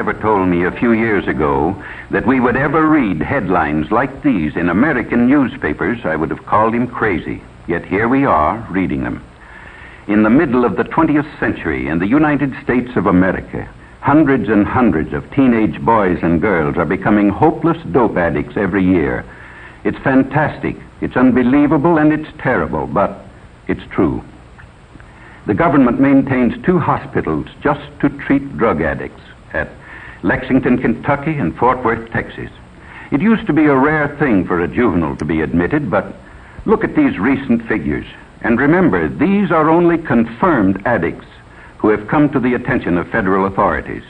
ever told me a few years ago that we would ever read headlines like these in American newspapers, I would have called him crazy. Yet here we are, reading them. In the middle of the 20th century, in the United States of America, hundreds and hundreds of teenage boys and girls are becoming hopeless dope addicts every year. It's fantastic, it's unbelievable, and it's terrible, but it's true. The government maintains 2 hospitals just to treat drug addicts at Lexington, Kentucky, and Fort Worth, Texas. It used to be a rare thing for a juvenile to be admitted, but look at these recent figures. And remember, these are only confirmed addicts who have come to the attention of federal authorities.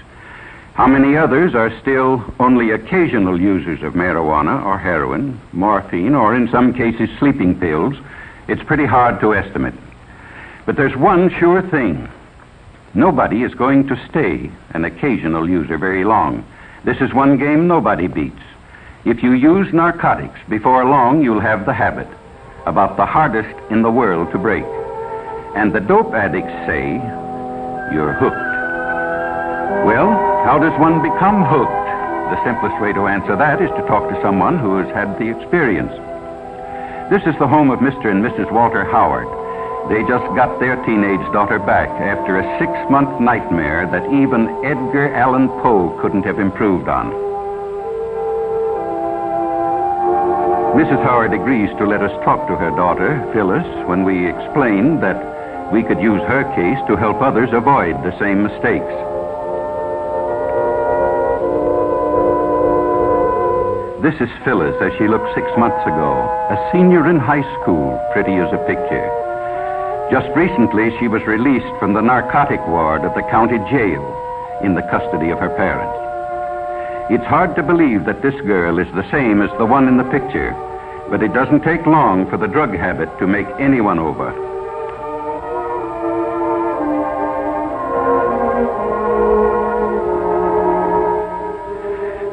How many others are still only occasional users of marijuana or heroin, morphine, or in some cases sleeping pills? It's pretty hard to estimate. But there's one sure thing. Nobody is going to stay an occasional user very long. This is one game nobody beats. If you use narcotics, before long you'll have the habit, about the hardest in the world to break. And the dope addicts say, you're hooked. Well, how does one become hooked? The simplest way to answer that is to talk to someone who has had the experience. This is the home of Mr. and Mrs. Walter Howard. They just got their teenage daughter back after a 6-month nightmare that even Edgar Allan Poe couldn't have improved on. Mrs. Howard agrees to let us talk to her daughter, Phyllis, when we explain that we could use her case to help others avoid the same mistakes. This is Phyllis as she looked 6 months ago, a senior in high school, pretty as a picture. Just recently, she was released from the narcotic ward of the county jail in the custody of her parents. It's hard to believe that this girl is the same as the one in the picture, but it doesn't take long for the drug habit to make anyone over.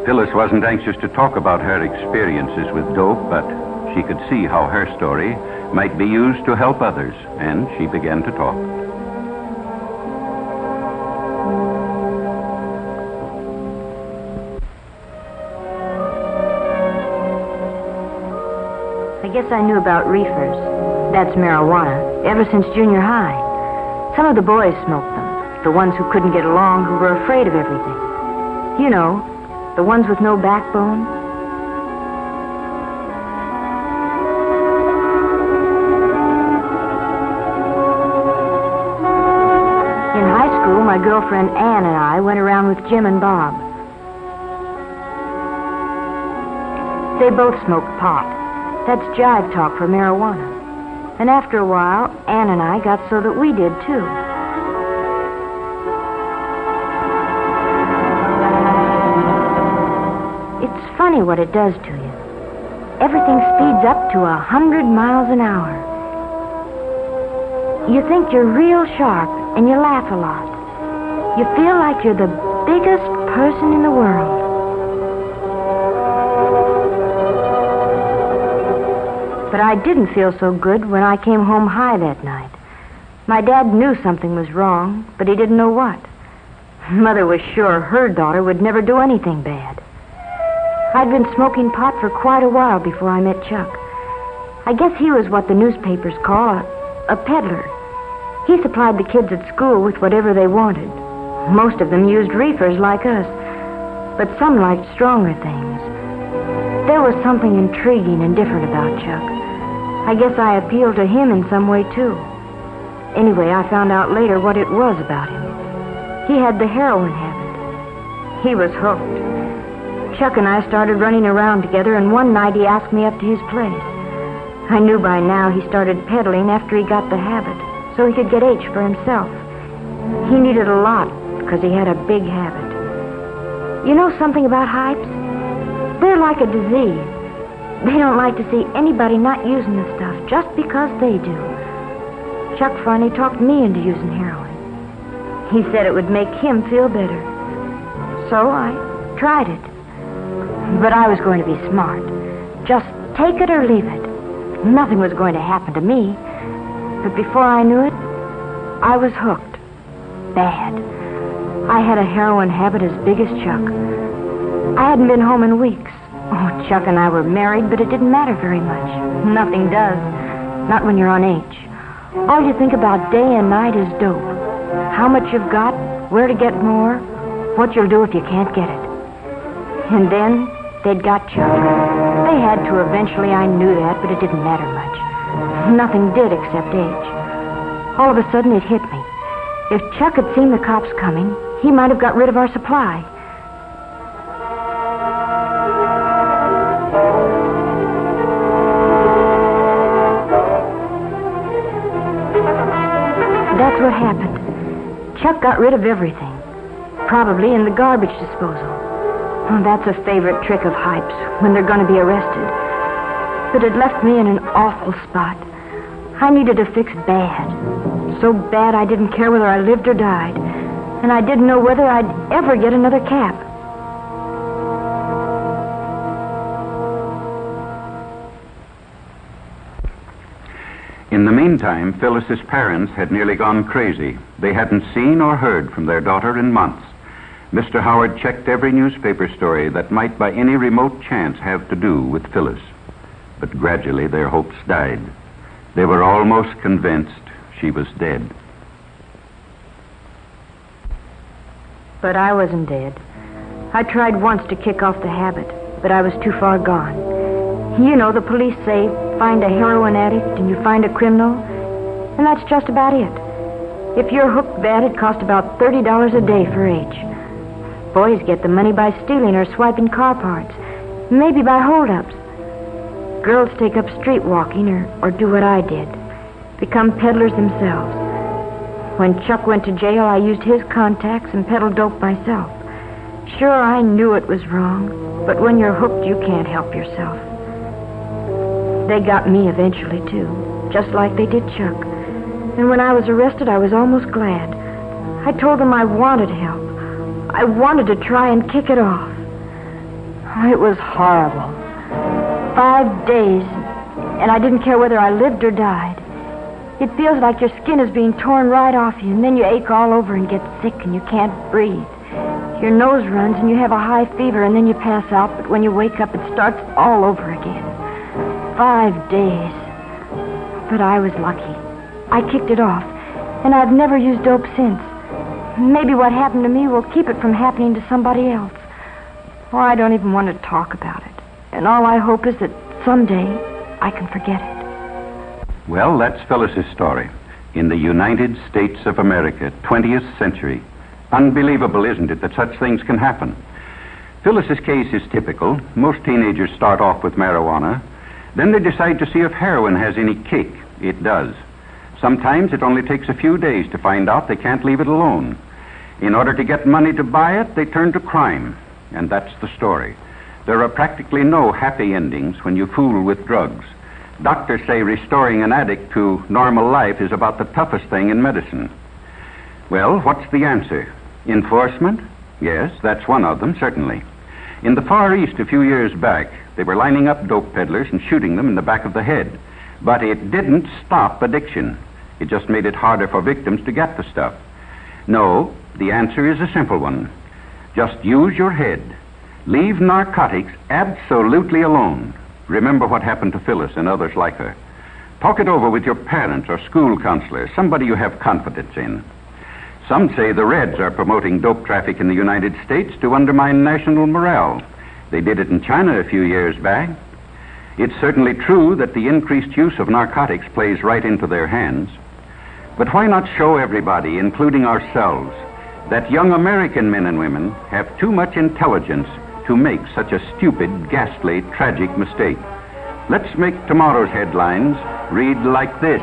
Phyllis wasn't anxious to talk about her experiences with dope, but she could see how her story might be used to help others, and she began to talk. I guess I knew about reefers, that's marijuana, ever since junior high. Some of the boys smoked them, the ones who couldn't get along, who were afraid of everything. You know, the ones with no backbone. In high school, my girlfriend Ann and I went around with Jim and Bob. They both smoked pot. That's jive talk for marijuana. And after a while, Ann and I got so that we did too. It's funny what it does to you. Everything speeds up to 100 miles an hour. You think you're real sharp and you laugh a lot. You feel like you're the biggest person in the world. But I didn't feel so good when I came home high that night. My dad knew something was wrong, but he didn't know what. Mother was sure her daughter would never do anything bad. I'd been smoking pot for quite a while before I met Chuck. I guess he was what the newspapers call a peddler. He supplied the kids at school with whatever they wanted. Most of them used reefers like us, but some liked stronger things. There was something intriguing and different about Chuck. I guess I appealed to him in some way, too. Anyway, I found out later what it was about him. He had the heroin habit. He was hooked. Chuck and I started running around together, and one night he asked me up to his place. I knew by now he started peddling after he got the habit, so he could get H for himself. He needed a lot, because he had a big habit. You know something about hypes? They're like a disease. They don't like to see anybody not using the stuff just because they do. Chuck finally talked me into using heroin. He said it would make him feel better. So I tried it. But I was going to be smart. Just take it or leave it. Nothing was going to happen to me. But before I knew it, I was hooked. Bad. I had a heroin habit as big as Chuck. I hadn't been home in weeks. Oh, Chuck and I were married, but it didn't matter very much. Nothing does. Not when you're on H. All you think about day and night is dope. How much you've got, where to get more, what you'll do if you can't get it. And then they'd got Chuck. They had to eventually, I knew that, but it didn't matter much. Nothing did except H. All of a sudden it hit me. If Chuck had seen the cops coming, he might have got rid of our supply. That's what happened. Chuck got rid of everything. Probably in the garbage disposal. Oh, that's a favorite trick of Hype's when they're going to be arrested. But it left me in an awful spot. I needed a fix bad. So bad I didn't care whether I lived or died. And I didn't know whether I'd ever get another cap. In the meantime, Phyllis's parents had nearly gone crazy. They hadn't seen or heard from their daughter in months. Mr. Howard checked every newspaper story that might by any remote chance have to do with Phyllis. But gradually their hopes died. They were almost convinced she was dead. But I wasn't dead. I tried once to kick off the habit, but I was too far gone. You know, the police say, find a heroin addict and you find a criminal, and that's just about it. If you're hooked bad, it costs about $30 a day for H. Boys get the money by stealing or swiping car parts, maybe by holdups. Girls take up street walking or do what I did, become peddlers themselves. When Chuck went to jail, I used his contacts and peddled dope myself. Sure, I knew it was wrong, but when you're hooked, you can't help yourself. They got me eventually, too, just like they did Chuck. And when I was arrested, I was almost glad. I told them I wanted help. I wanted to try and kick it off. It was horrible. 5 days, and I didn't care whether I lived or died. It feels like your skin is being torn right off you, and then you ache all over and get sick, and you can't breathe. Your nose runs, and you have a high fever, and then you pass out, but when you wake up, it starts all over again. 5 days. But I was lucky. I kicked it off, and I've never used dope since. Maybe what happened to me will keep it from happening to somebody else. Or I don't even want to talk about it. And all I hope is that someday I can forget it. Well, that's Phyllis's story. In the United States of America, 20th century. Unbelievable, isn't it, that such things can happen? Phyllis's case is typical. Most teenagers start off with marijuana. Then they decide to see if heroin has any kick. It does. Sometimes it only takes a few days to find out they can't leave it alone. In order to get money to buy it, they turn to crime. And that's the story. There are practically no happy endings when you fool with drugs. Doctors say restoring an addict to normal life is about the toughest thing in medicine. Well, what's the answer? Enforcement? Yes, that's one of them, certainly. In the Far East a few years back, they were lining up dope peddlers and shooting them in the back of the head. But it didn't stop addiction. It just made it harder for victims to get the stuff. No, the answer is a simple one. Just use your head. Leave narcotics absolutely alone. Remember what happened to Phyllis and others like her. Talk it over with your parents or school counselor, somebody you have confidence in. Some say the Reds are promoting dope traffic in the United States to undermine national morale. They did it in China a few years back. It's certainly true that the increased use of narcotics plays right into their hands. But why not show everybody, including ourselves, that young American men and women have too much intelligence to make such a stupid, ghastly, tragic mistake? Let's make tomorrow's headlines read like this.